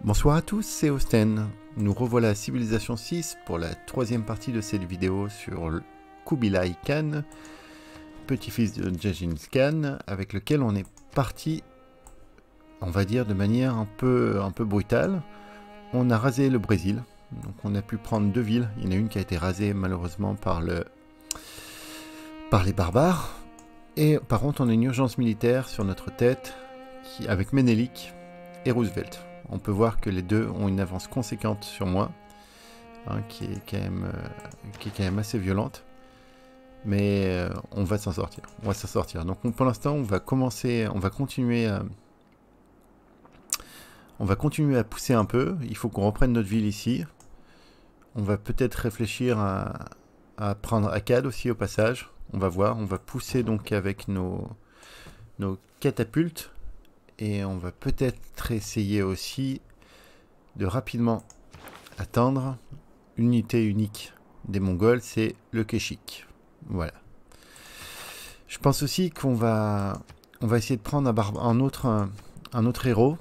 Bonsoir à tous, c'est Osten. Nous revoilà à Civilisation 6 pour la troisième partie de cette vidéo sur Kubilai Khan, petit-fils de Gengis Khan, avec lequel on est parti, on va dire, de manière un peu brutale. On a rasé le Brésil, donc on a pu prendre deux villes. Il y en a une qui a été rasée malheureusement par les barbares. Et par contre, on a une urgence militaire sur notre tête avec Ménélique et Roosevelt. On peut voir que les deux ont une avance conséquente sur moi, qui est quand même assez violente. Mais on va s'en sortir. On va s'en sortir. Donc pour l'instant, on va continuer à pousser un peu. Il faut qu'on reprenne notre ville ici. On va peut-être réfléchir à prendre Akkad aussi au passage. On va voir. On va pousser donc avec nos catapultes. Et on va peut-être essayer aussi de rapidement atteindre une unité unique des Mongols, c'est le Keshik. Voilà. Je pense aussi qu'on va essayer de prendre un autre héros.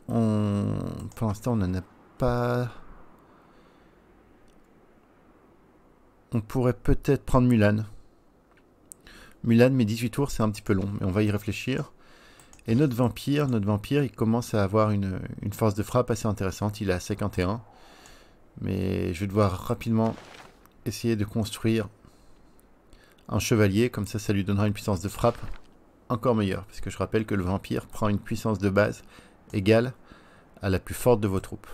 Pour l'instant, on n'en a pas. On pourrait peut-être prendre Mulan. Mulan, mais 18 tours, c'est un petit peu long, mais on va y réfléchir. Et notre vampire, il commence à avoir une force de frappe assez intéressante. Il est à 51. Mais je vais devoir rapidement essayer de construire un chevalier. Comme ça lui donnera une puissance de frappe encore meilleure. Parce que je rappelle que le vampire prend une puissance de base égale à la plus forte de vos troupes.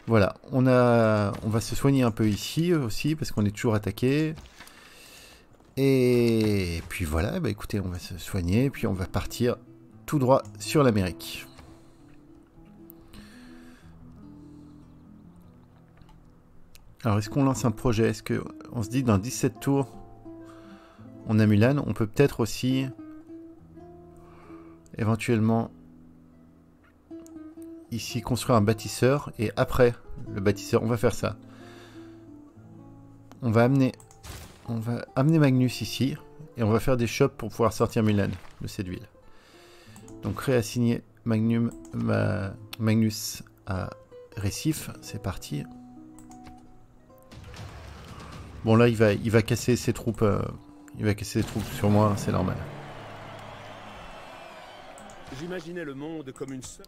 Voilà, on va se soigner un peu ici aussi, parce qu'on est toujours attaqué. Et puis voilà, bah écoutez, on va se soigner, puis on va partir tout droit sur l'Amérique. Alors, est-ce qu'on lance un projet? Est-ce qu'on se dit dans 17 tours, on a Mulan? On peut peut-être aussi, éventuellement, ici, construire un bâtisseur. Et après le bâtisseur, on va faire ça. On va amener Magnus ici. Et on va faire des shops pour pouvoir sortir Mulan de cette ville. Donc réassigner Magnus à Récif. C'est parti. Bon là il va casser ses troupes. Il va casser ses troupes sur moi, c'est normal. J'imaginais le monde comme une seule.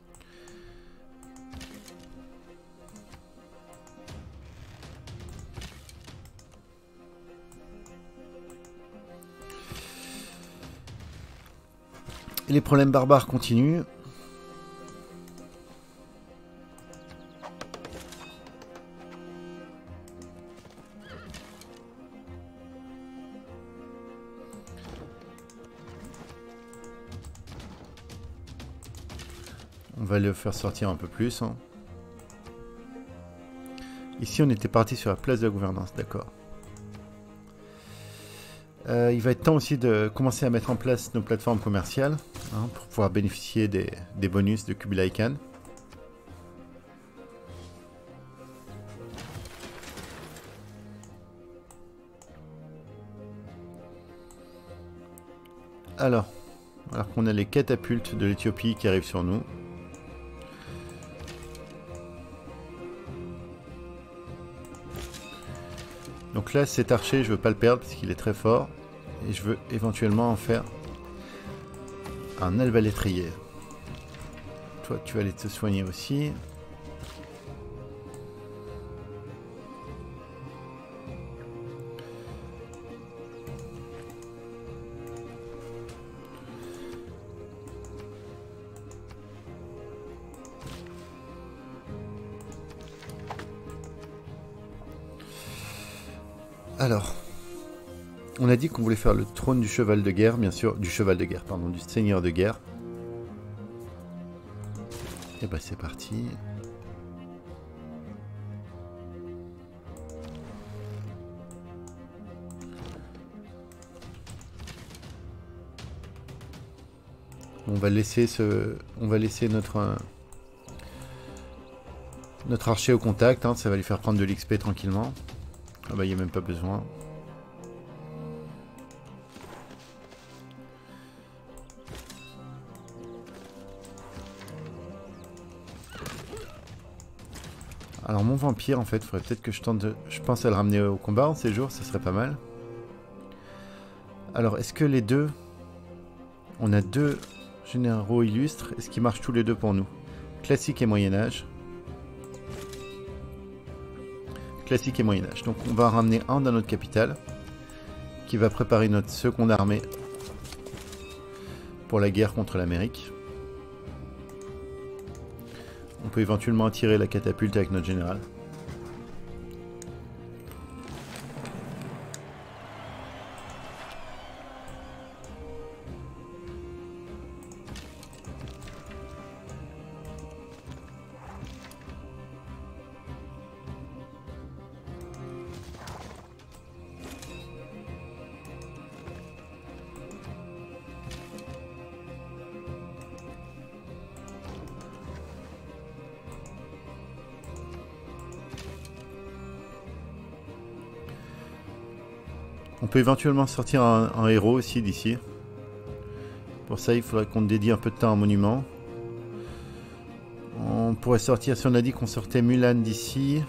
Et les problèmes barbares continuent. On va le faire sortir un peu plus. Hein. Ici, on était parti sur la place de la gouvernance, d'accord. Il va être temps aussi de commencer à mettre en place nos plateformes commerciales pour pouvoir bénéficier des bonus de Kubilai Khan. Alors qu'on a les catapultes de l'Éthiopie qui arrivent sur nous. Donc là, cet archer, je veux pas le perdre parce qu'il est très fort. Et je veux éventuellement en faire un arbalétrier. Toi, tu vas aller te soigner aussi. Alors, on a dit qu'on voulait faire le trône du cheval de guerre, bien sûr, du seigneur de guerre. Et bah c'est parti. On va laisser notre archer au contact, ça va lui faire prendre de l'XP tranquillement. Ah bah il n'y a même pas besoin. Alors mon vampire, en fait, il faudrait peut-être que je tente de... Je pense à le ramener au combat en ces jours, ça serait pas mal. Alors, est-ce que les deux... On a deux généraux illustres. Est-ce qu'ils marchent tous les deux pour nous? Classique et Moyen-Âge. Classique et Moyen-Âge. Donc on va en ramener un dans notre capitale, qui va préparer notre seconde armée pour la guerre contre l'Amérique. On peut éventuellement attirer la catapulte avec notre général. On peut éventuellement sortir un héros aussi d'ici. Pour ça, il faudrait qu'on dédie un peu de temps à un monument. On pourrait sortir, si on a dit qu'on sortait Mulan d'ici.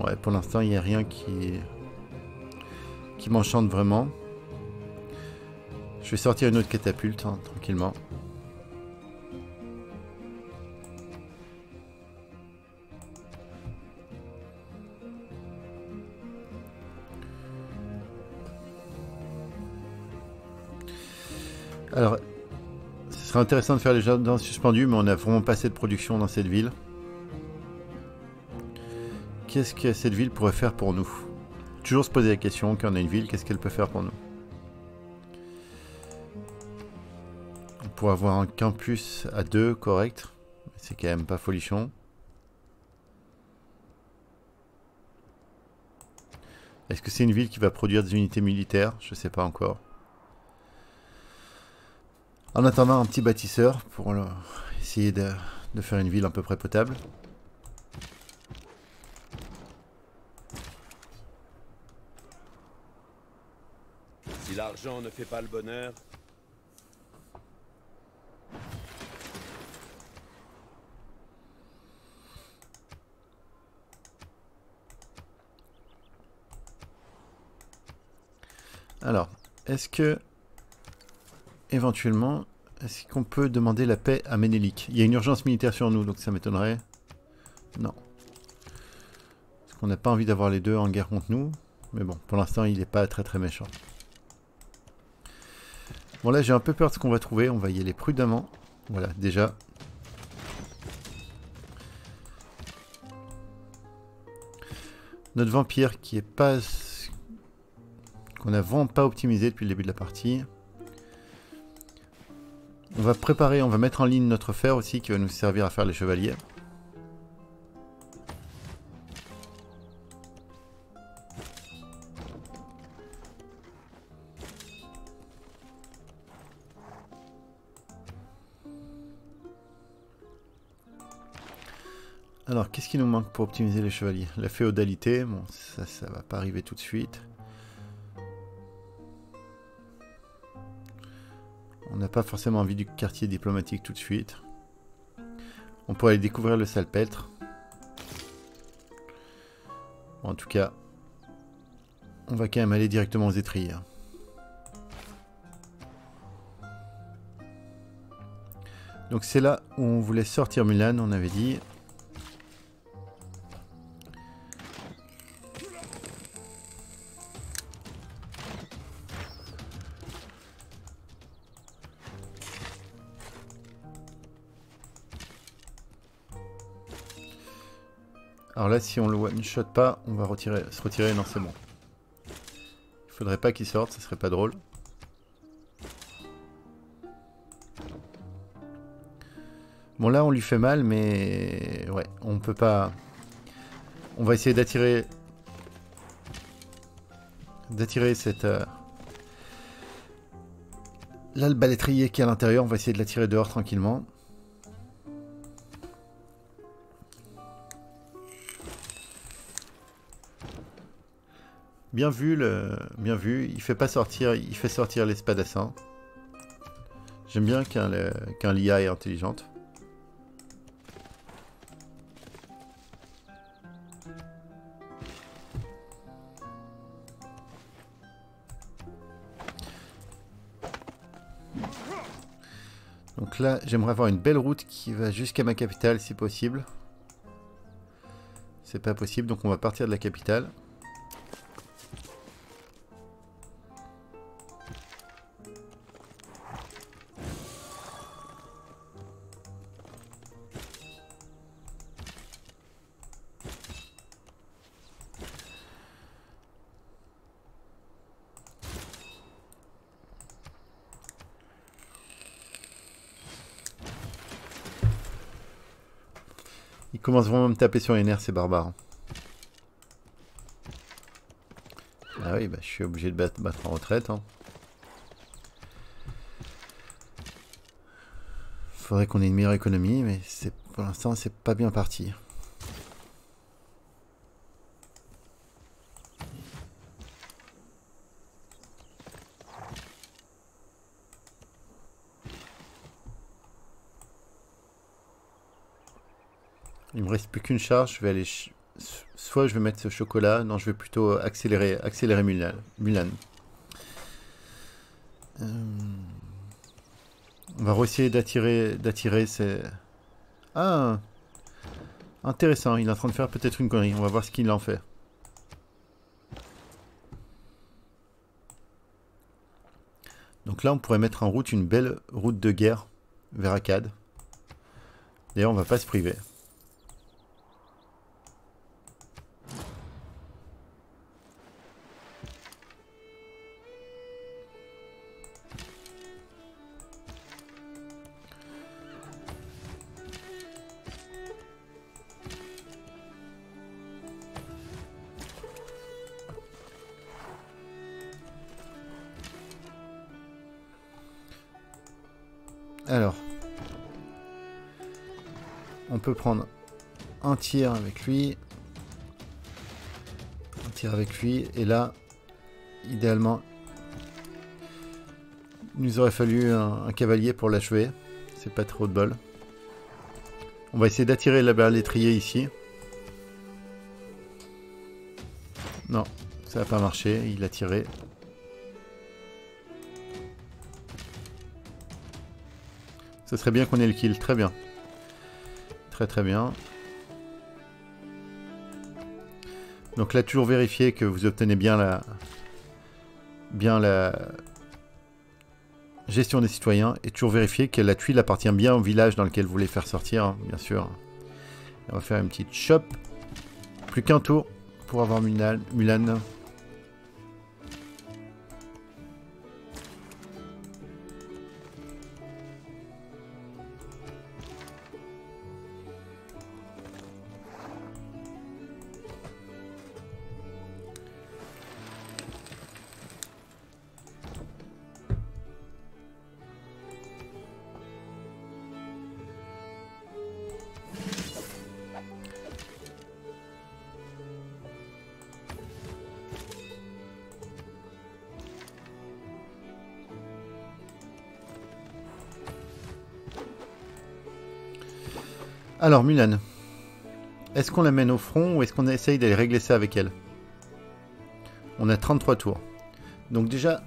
Ouais, pour l'instant, il n'y a rien qui m'enchante vraiment. Je vais sortir une autre catapulte, hein, tranquillement. Alors, ce serait intéressant de faire les jardins suspendus, mais on n'a vraiment pas assez de production dans cette ville. Qu'est-ce que cette ville pourrait faire pour nous? Toujours se poser la question, quand on a une ville, qu'est-ce qu'elle peut faire pour nous? On pourrait avoir un campus à 2, correct. C'est quand même pas folichon. Est-ce que c'est une ville qui va produire des unités militaires? Je sais pas encore. En attendant, un petit bâtisseur pour essayer de faire une ville à peu près potable. Si l'argent ne fait pas le bonheur... Alors, est-ce que... Éventuellement, est-ce qu'on peut demander la paix à Ménélique? Il y a une urgence militaire sur nous, donc ça m'étonnerait. Non. Parce qu'on n'a pas envie d'avoir les deux en guerre contre nous. Mais bon, pour l'instant, il n'est pas très très méchant. Bon, là, j'ai un peu peur de ce qu'on va trouver. On va y aller prudemment. Voilà, déjà. Notre vampire qui est pas... qu'on n'a vraiment pas optimisé depuis le début de la partie. On va préparer, on va mettre en ligne notre fer aussi qui va nous servir à faire les chevaliers. Alors, qu'est-ce qui nous manque pour optimiser les chevaliers? La féodalité, bon, ça va pas arriver tout de suite. On n'a pas forcément envie du quartier diplomatique tout de suite. On pourrait aller découvrir le salpêtre. Bon, en tout cas, on va quand même aller directement aux étriers. Donc c'est là où on voulait sortir Mulan, on avait dit. Alors là, si on le one-shot pas, on va se retirer. Non, c'est bon. Il faudrait pas qu'il sorte, ça serait pas drôle. Bon, là, on lui fait mal, mais... Ouais, on peut pas... On va essayer d'attirer... cette... Là, le balettrier qui est à l'intérieur, on va essayer de l'attirer dehors tranquillement. Bien vu, bien vu. Il fait pas sortir, il fait sortir l'espadassin. J'aime bien qu'un l'IA est intelligente. Donc là, j'aimerais avoir une belle route qui va jusqu'à ma capitale si possible. C'est pas possible, donc on va partir de la capitale. Ils commencent vraiment à me taper sur les nerfs, ces barbares. Ah oui, bah, je suis obligé de battre en retraite. Hein. Faudrait qu'on ait une meilleure économie, mais pour l'instant, c'est pas bien parti. Il me reste plus qu'une charge, je vais aller... Soit je vais mettre ce chocolat, non je vais plutôt accélérer Mulan. On va essayer d'attirer ces... Ah, intéressant, il est en train de faire peut-être une connerie, on va voir ce qu'il en fait. Donc là on pourrait mettre en route une belle route de guerre vers Akkad. D'ailleurs on va pas se priver. Alors, on peut prendre un tir avec lui, et là, idéalement, il nous aurait fallu un cavalier pour l'achever. C'est pas trop de bol. On va essayer d'attirer la l'étrier ici. Non, ça n'a pas marché, il a tiré. Ce serait bien qu'on ait le kill, très bien. Très bien. Donc là, toujours vérifier que vous obtenez bien la gestion des citoyens et toujours vérifier que la tuile appartient bien au village dans lequel vous voulez faire sortir, hein, bien sûr. Et on va faire une petite shop. Plus qu'un tour pour avoir Mulan. Alors Mulan, est-ce qu'on la mène au front ou est-ce qu'on essaye d'aller régler ça avec elle? On a 33 tours. Donc déjà,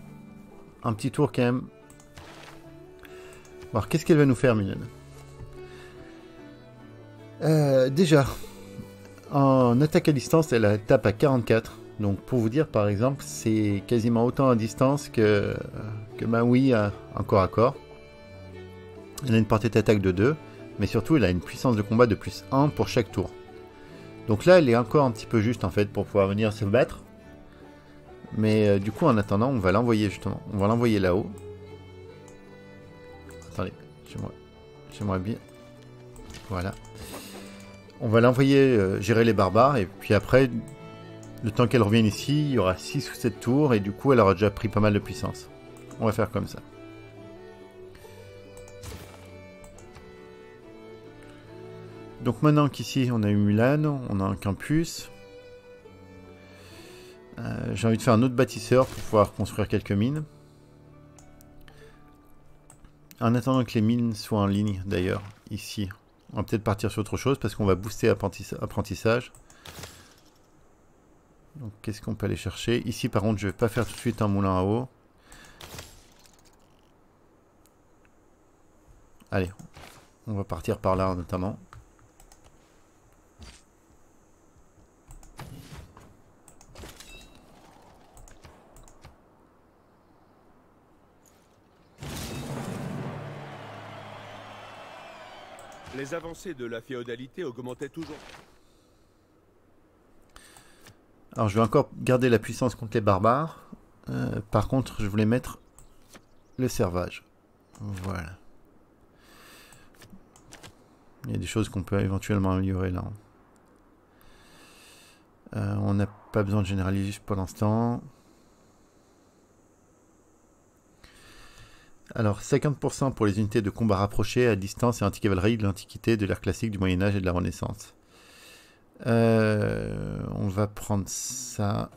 un petit tour quand même. Alors qu'est-ce qu'elle va nous faire Mulan? Déjà, en attaque à distance, elle tape à 44. Donc pour vous dire par exemple, c'est quasiment autant à distance que Maui en corps à corps. Elle a une portée d'attaque de 2. Mais surtout, elle a une puissance de combat de plus 1 pour chaque tour. Donc là, elle est encore un petit peu juste en fait pour pouvoir venir se battre. Mais du coup, en attendant, on va l'envoyer justement. On va l'envoyer là-haut. Attendez, j'aimerais bien... Voilà. On va l'envoyer gérer les barbares. Et puis après, le temps qu'elle revienne ici, il y aura 6 ou 7 tours. Et du coup, elle aura déjà pris pas mal de puissance. On va faire comme ça. Donc maintenant qu'ici on a eu Mulan, on a un campus. J'ai envie de faire un autre bâtisseur pour pouvoir construire quelques mines. En attendant que les mines soient en ligne d'ailleurs, ici. On va peut-être partir sur autre chose parce qu'on va booster apprentissage. Donc qu'est-ce qu'on peut aller chercher? Ici par contre je vais pas faire tout de suite un moulin à eau. Allez, on va partir par là notamment. Les avancées de la féodalité augmentaient toujours. Alors je vais encore garder la puissance contre les barbares. Par contre, je voulais mettre le servage. Voilà. Il y a des choses qu'on peut éventuellement améliorer là. On n'a pas besoin de généraliser pour l'instant. Alors 50% pour les unités de combat rapprochées à distance et anti-cavalerie de l'Antiquité, de l'ère classique, du Moyen-Âge et de la Renaissance. On va prendre ça.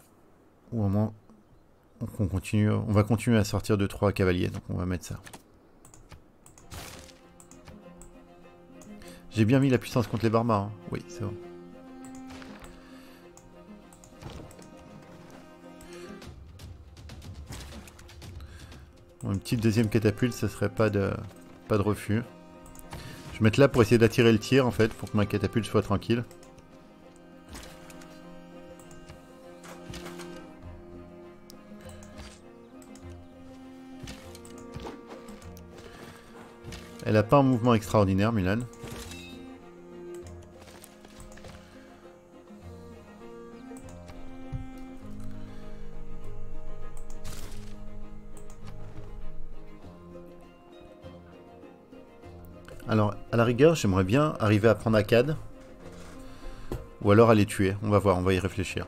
Ou au moins on va continuer à sortir de 3 cavaliers, donc on va mettre ça. J'ai bien mis la puissance contre les barbares, hein. Oui, c'est bon. Bon, une petite deuxième catapulte, ça serait pas de refus. Je vais mettre là pour essayer d'attirer le tir en fait, pour que ma catapulte soit tranquille. Elle a pas un mouvement extraordinaire, Mulan. Alors, à la rigueur, j'aimerais bien arriver à prendre Akkad. Ou alors à les tuer. On va voir, on va y réfléchir.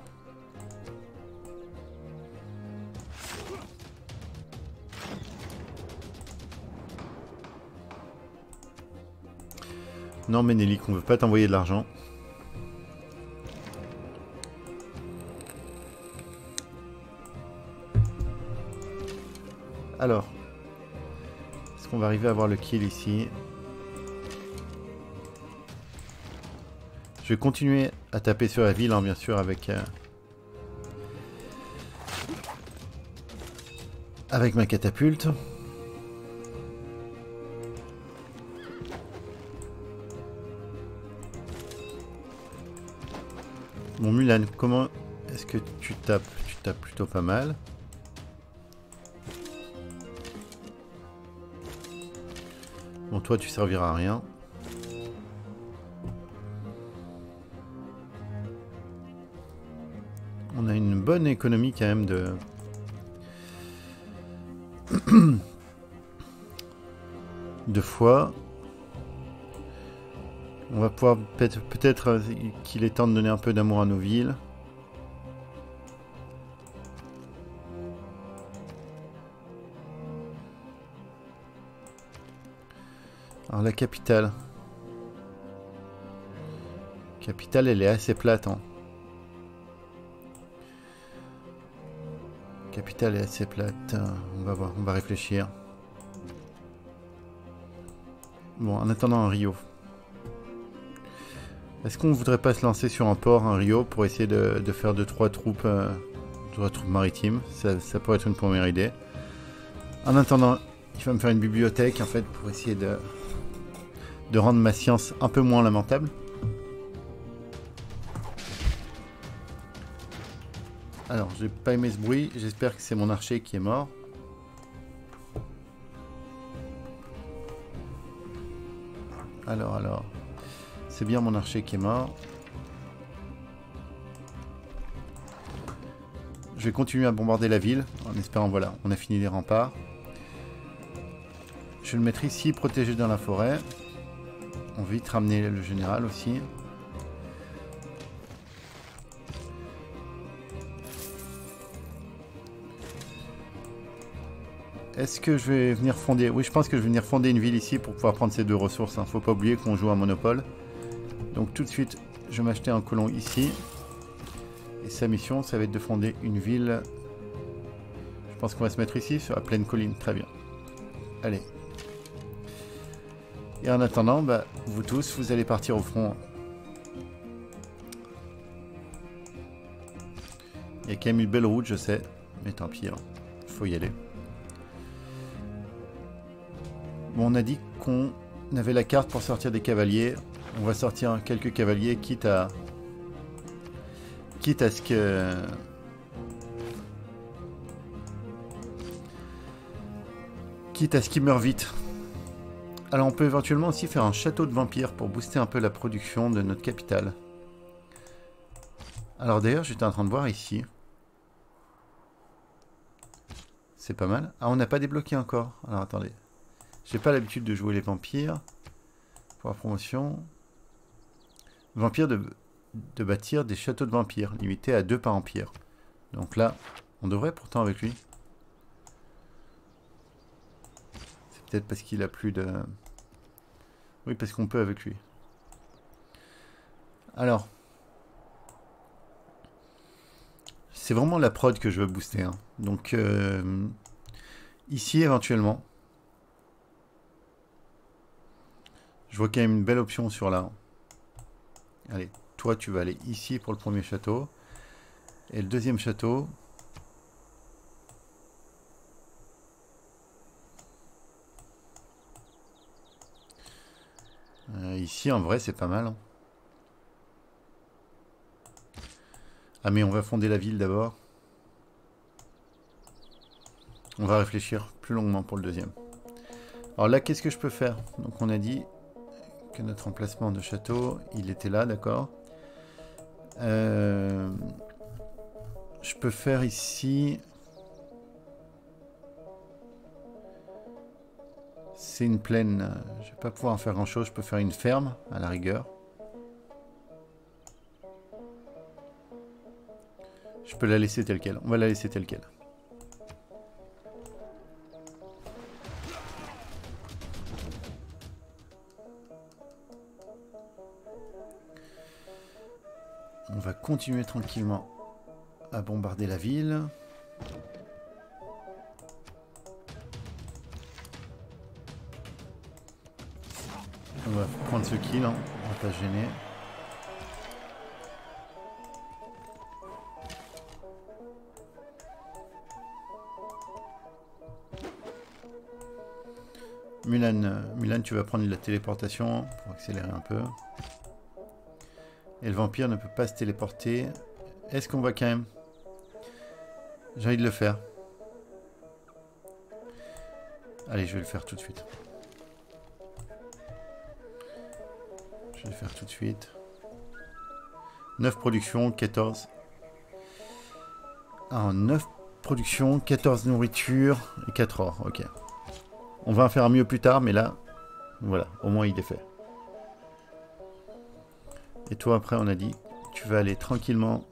Non, Ménélique, on veut pas t'envoyer de l'argent. Alors, est-ce qu'on va arriver à avoir le kill ici? Je vais continuer à taper sur la ville, hein, bien sûr, avec ma catapulte. Bon, Mulan, comment est-ce que tu tapes? Tu tapes plutôt pas mal. Bon, toi, tu serviras à rien. On a une bonne économie quand même de... de foi. On va pouvoir peut-être qu'il est temps de donner un peu d'amour à nos villes. Alors la capitale. Capitale, elle est assez plate, hein. Capitale est assez plate. On va voir, on va réfléchir. Bon, en attendant un Rio. Est-ce qu'on voudrait pas se lancer sur un port, un Rio, pour essayer de faire 2-3 troupes, maritimes? Ça pourrait être une première idée. En attendant, il va me faire une bibliothèque, en fait, pour essayer de rendre ma science un peu moins lamentable. Alors, j'ai pas aimé ce bruit. J'espère que c'est mon archer qui est mort. Alors. C'est bien mon archer qui est mort. Je vais continuer à bombarder la ville, en espérant, voilà, on a fini les remparts. Je vais le mettre ici, protégé dans la forêt. On va vite ramener le général aussi. Est-ce que je vais venir fonder... Oui, je pense que je vais venir fonder une ville ici pour pouvoir prendre ces 2 ressources. Faut pas oublier qu'on joue à Monopole. Donc tout de suite, je vais m'acheter un colon ici. Et sa mission, ça va être de fonder une ville. Je pense qu'on va se mettre ici, sur la pleine colline. Très bien. Allez. Et en attendant, bah, vous tous, vous allez partir au front. Il y a quand même une belle route, je sais. Mais tant pis, hein. Faut y aller. Bon, on a dit qu'on On avait la carte pour sortir des cavaliers. On va sortir quelques cavaliers, quitte à ce que... Quitte à ce qu'ils meurent vite. Alors on peut éventuellement aussi faire un château de vampires pour booster un peu la production de notre capitale. Alors d'ailleurs, j'étais en train de voir ici. C'est pas mal. Ah, on n'a pas débloqué encore. Alors attendez. J'ai pas l'habitude de jouer les vampires. Pour la promotion. Vampire de bâtir des châteaux de vampires. Limité à 2 par empire. Donc là, on devrait pourtant avec lui. C'est peut-être parce qu'il a plus de... Oui, parce qu'on peut avec lui. Alors. C'est vraiment la prod que je veux booster. Hein. Donc, ici, éventuellement. Je vois qu'il y a une belle option sur là. Allez, toi, tu vas aller ici pour le premier château. Et le deuxième château... ici, en vrai, c'est pas mal. Hein. Ah, mais on va fonder la ville d'abord. On va réfléchir plus longuement pour le deuxième. Alors là, qu'est-ce que je peux faire? Donc, on a dit que notre emplacement de château, il était là, d'accord. Je peux faire ici... C'est une plaine. Je vais pas pouvoir en faire grand-chose. Je peux faire une ferme, à la rigueur. Je peux la laisser telle quelle. On va la laisser telle quelle. On va continuer tranquillement à bombarder la ville. On va prendre ce kill, hein. On va pas se gêner. Mulan, tu vas prendre de la téléportation pour accélérer un peu. Et le vampire ne peut pas se téléporter. Est-ce qu'on va quand même... J'ai envie de le faire. Allez, je vais le faire tout de suite. Je vais le faire tout de suite. 9 productions, 14. Ah, 9 productions, 14 nourriture et 4 or. Ok. On va en faire un mieux plus tard, mais là, voilà, au moins il est fait. Et toi, après, on a dit, tu vas aller tranquillement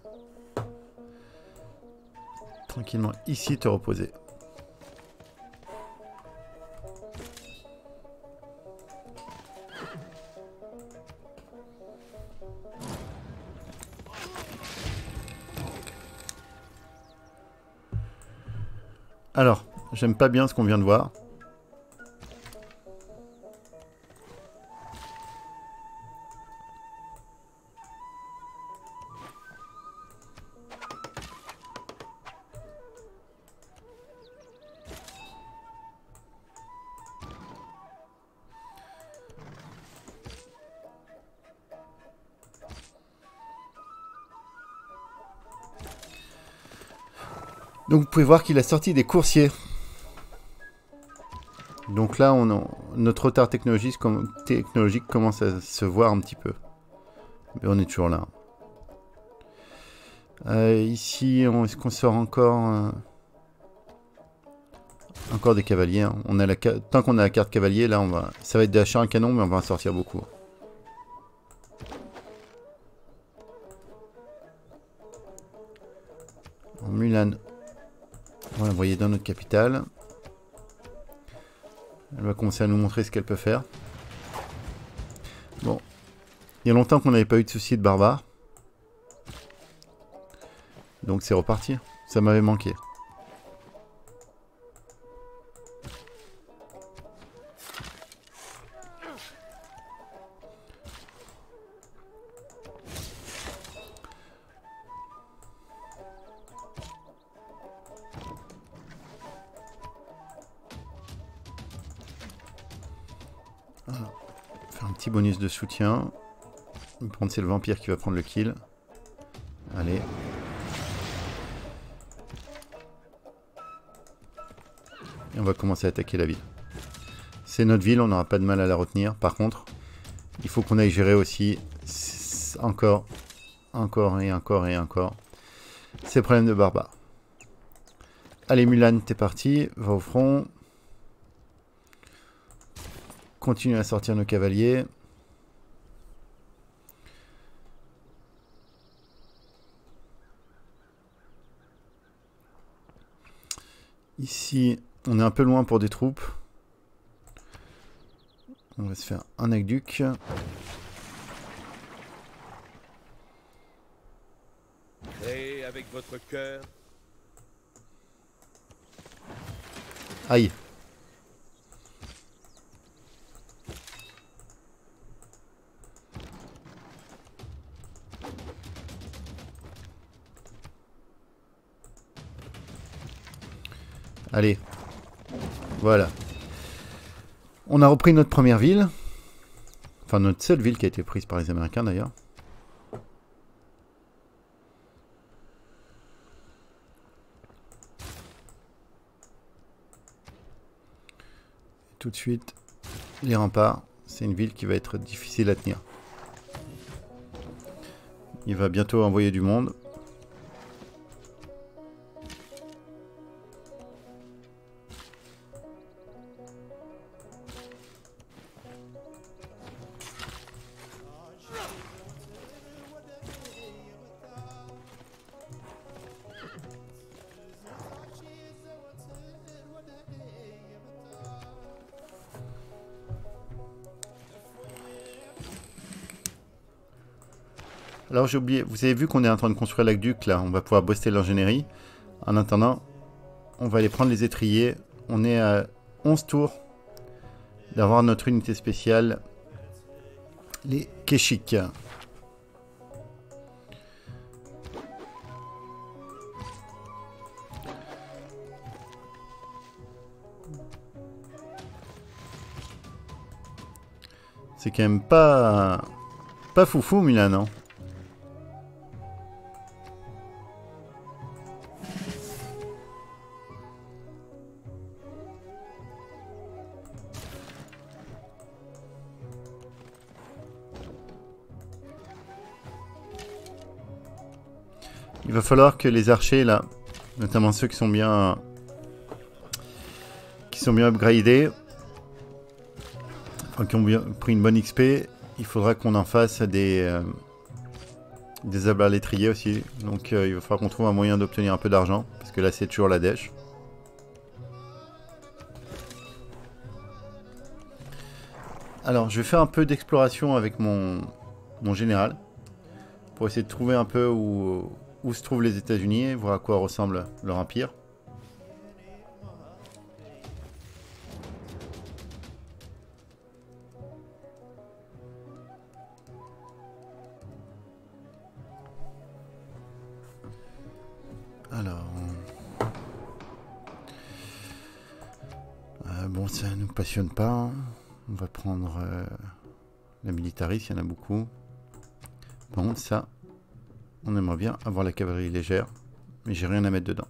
ici te reposer. Alors, j'aime pas bien ce qu'on vient de voir. Donc vous pouvez voir qu'il a sorti des coursiers. Donc là, notre retard technologique commence à se voir un petit peu. Mais on est toujours là. Ici, est-ce qu'on sort encore des cavaliers, hein. Tant qu'on a la carte cavalier, là, ça va être des achats à canon, mais on va en sortir beaucoup. Mulan, on va l'envoyer dans notre capitale. Elle va commencer à nous montrer ce qu'elle peut faire. Bon. Il y a longtemps qu'on n'avait pas eu de soucis de barbares. Donc c'est reparti. Ça m'avait manqué. Faire un petit bonus de soutien. Par contre, c'est le vampire qui va prendre le kill. Allez. Et on va commencer à attaquer la ville. C'est notre ville, on n'aura pas de mal à la retenir. Par contre, il faut qu'on aille gérer aussi encore ces problèmes de barbares. Allez Mulan, t'es parti, va au front. Continue à sortir nos cavaliers. Ici, on est un peu loin pour des troupes. On va se faire un aqueduc. Et avec votre cœur. Aïe. Allez. Voilà. On a repris notre première ville. Enfin, notre seule ville qui a été prise par les Américains d'ailleurs. Tout de suite, les remparts. C'est une ville qui va être difficile à tenir. Il va bientôt envoyer du monde. Alors j'ai oublié, vous avez vu qu'on est en train de construire l'aqueduc là, on va pouvoir booster l'ingénierie. En attendant, on va aller prendre les étriers. On est à 11 tours d'avoir notre unité spéciale, les Keshiks. C'est quand même pas foufou Mulan, hein. Il va falloir que les archers là, notamment ceux qui sont bien upgradés, enfin, qui ont bien pris une bonne XP, il faudra qu'on en fasse des abalétriers aussi. Donc il va falloir qu'on trouve un moyen d'obtenir un peu d'argent, parce que là c'est toujours la dèche. Alors je vais faire un peu d'exploration avec mon général, pour essayer de trouver un peu où se trouvent les États-Unis, voir à quoi ressemble leur empire. Alors... bon, ça ne nous passionne pas. On va prendre la militariste, il y en a beaucoup. Par contre, ça... On aimerait bien avoir la cavalerie légère, mais j'ai rien à mettre dedans.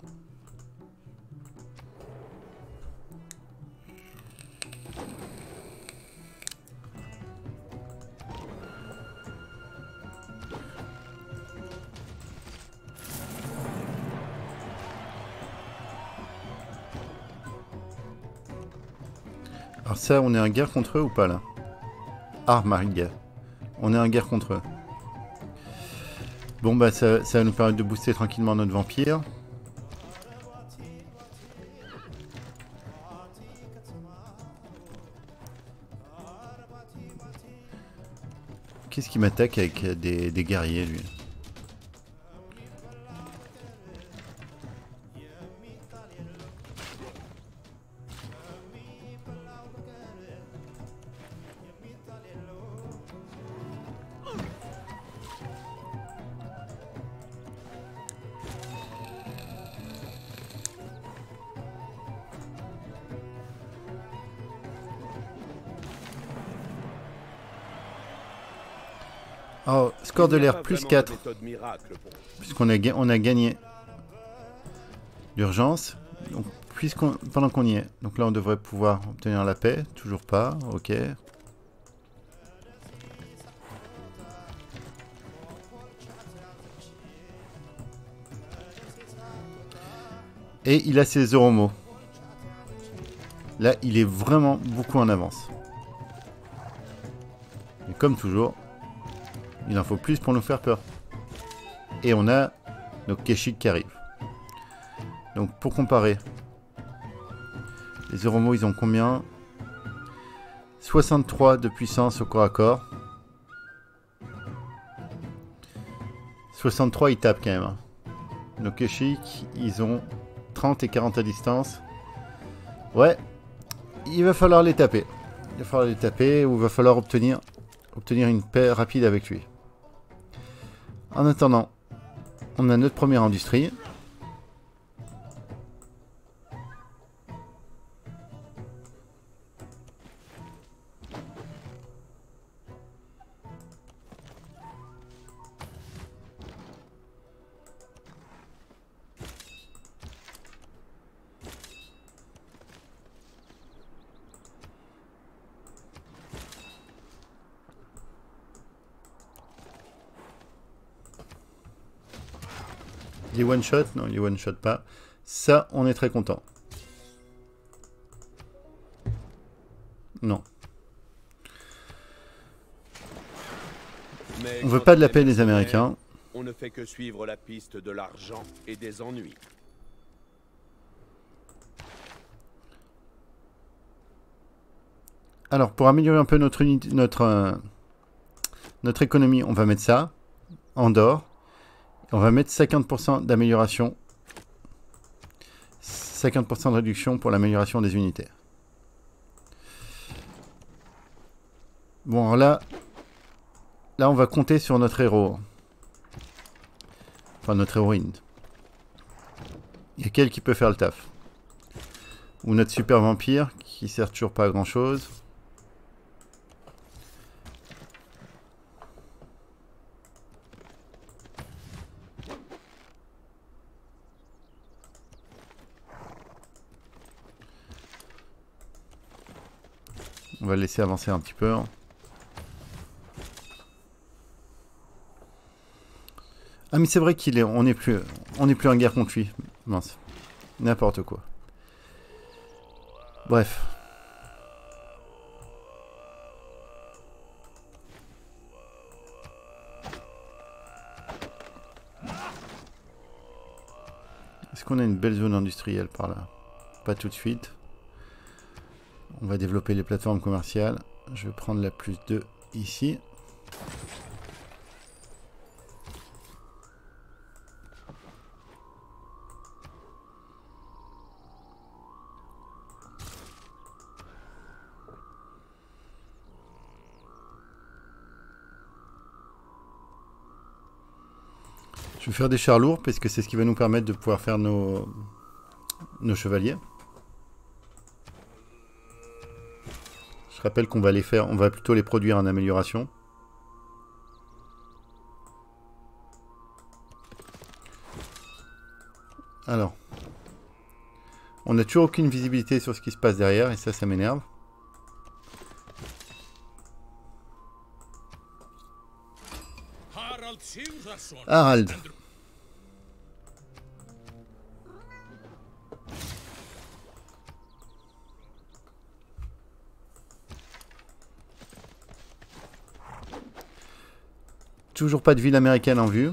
Alors ça, on est en guerre contre eux ou pas là? Armagh. On est en guerre contre eux. Bon bah ça va nous permettre de booster tranquillement notre vampire. Qu'est-ce qui m'attaque avec des guerriers lui? Oh, score de l'air plus 4. Puisqu'on a gagné l'urgence. Donc, pendant qu'on y est. Donc là, on devrait pouvoir obtenir la paix. Toujours pas. Ok. Et il a ses Euromots. Là, il est vraiment beaucoup en avance. Et comme toujours, il en faut plus pour nous faire peur. Et on a nos Keshik qui arrivent. Donc pour comparer, les Euromots, ils ont combien? 63 de puissance au corps à corps. 63, ils tapent quand même. Hein. Nos Keshik, ils ont 30 et 40 à distance. Ouais, il va falloir les taper. Il va falloir les taper ou il va falloir obtenir une paix rapide avec lui. En attendant, on a notre première industrie. Les one-shot, non, les one-shot pas. Ça, on est très content. Non. Mais on veut pas de la paix des Américains. On ne fait que suivre la piste de l'argent et des ennuis. Alors, pour améliorer un peu notre économie, on va mettre ça en d'or. On va mettre 50% d'amélioration. 50% de réduction pour l'amélioration des unités. Bon, alors là, on va compter sur notre héros. Enfin, notre héroïne. Il y a qu'elle qui peut faire le taf. Ou notre super vampire, qui sert toujours pas à grand chose. On va le laisser avancer un petit peu. Ah mais c'est vrai on n'est plus en guerre contre lui. Mince. N'importe quoi. Bref. Est-ce qu'on a une belle zone industrielle par là? Pas tout de suite. On va développer les plateformes commerciales. Je vais prendre la plus 2 ici. Je vais faire des chars lourds parce que c'est ce qui va nous permettre de pouvoir faire nos chevaliers. Je rappelle qu'on va les faire, on va plutôt les produire en amélioration. Alors, on n'a toujours aucune visibilité sur ce qui se passe derrière et ça m'énerve. Harald. Toujours pas de ville américaine en vue.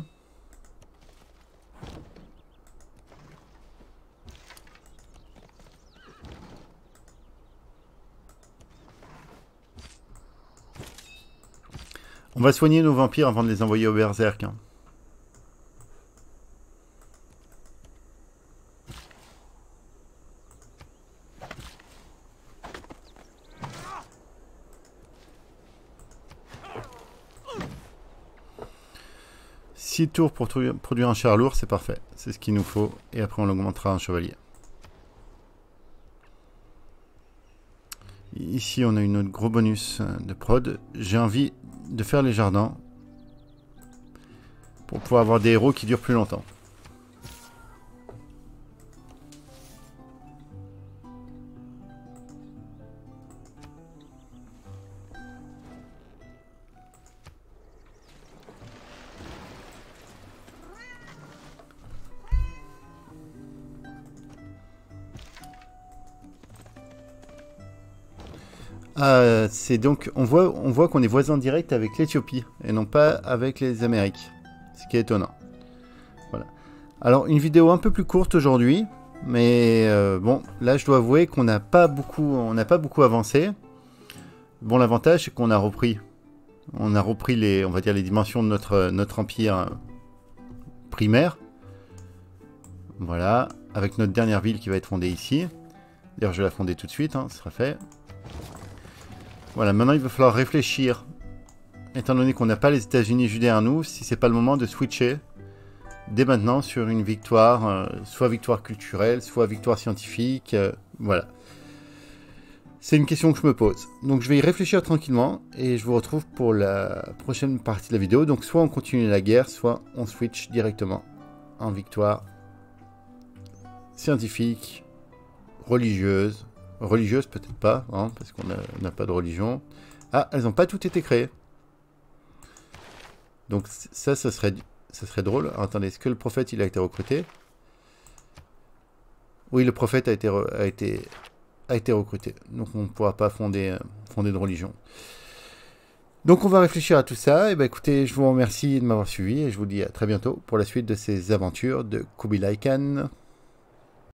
On va soigner nos vampires avant de les envoyer au berserk. Hein. Six tours pour produire un char lourd, c'est parfait. C'est ce qu'il nous faut. Et après, on l'augmentera en chevalier. Ici, on a une autre gros bonus de prod. J'ai envie de faire les jardins. pour pouvoir avoir des héros qui durent plus longtemps. C'est donc, on voit qu'on est voisins directs avec l'Éthiopie et non pas avec les Amériques, ce qui est étonnant. Voilà. Alors une vidéo un peu plus courte aujourd'hui, mais bon, là je dois avouer qu'on n'a pas beaucoup avancé. Bon, l'avantage c'est qu'on a repris, les, on va dire les dimensions de notre empire primaire. Voilà, avec notre dernière ville qui va être fondée ici. D'ailleurs, je vais la fonder tout de suite, hein, ce sera fait. Voilà, maintenant il va falloir réfléchir, étant donné qu'on n'a pas les États-Unis juste derrière nous, si c'est pas le moment de switcher dès maintenant sur une victoire, soit victoire culturelle, soit victoire scientifique, voilà. C'est une question que je me pose. Donc je vais y réfléchir tranquillement et je vous retrouve pour la prochaine partie de la vidéo. Donc soit on continue la guerre, soit on switch directement en victoire scientifique, religieuse. Religieuse peut-être pas, hein, parce qu'on n'a pas de religion. Ah, elles n'ont pas toutes été créées. Donc ça serait drôle. Alors, attendez, est-ce que le prophète il a été recruté? Oui, le prophète a été recruté. Donc on ne pourra pas fonder de religion. Donc on va réfléchir à tout ça. Et ben écoutez, je vous remercie de m'avoir suivi et je vous dis à très bientôt pour la suite de ces aventures de Kubilai Khan.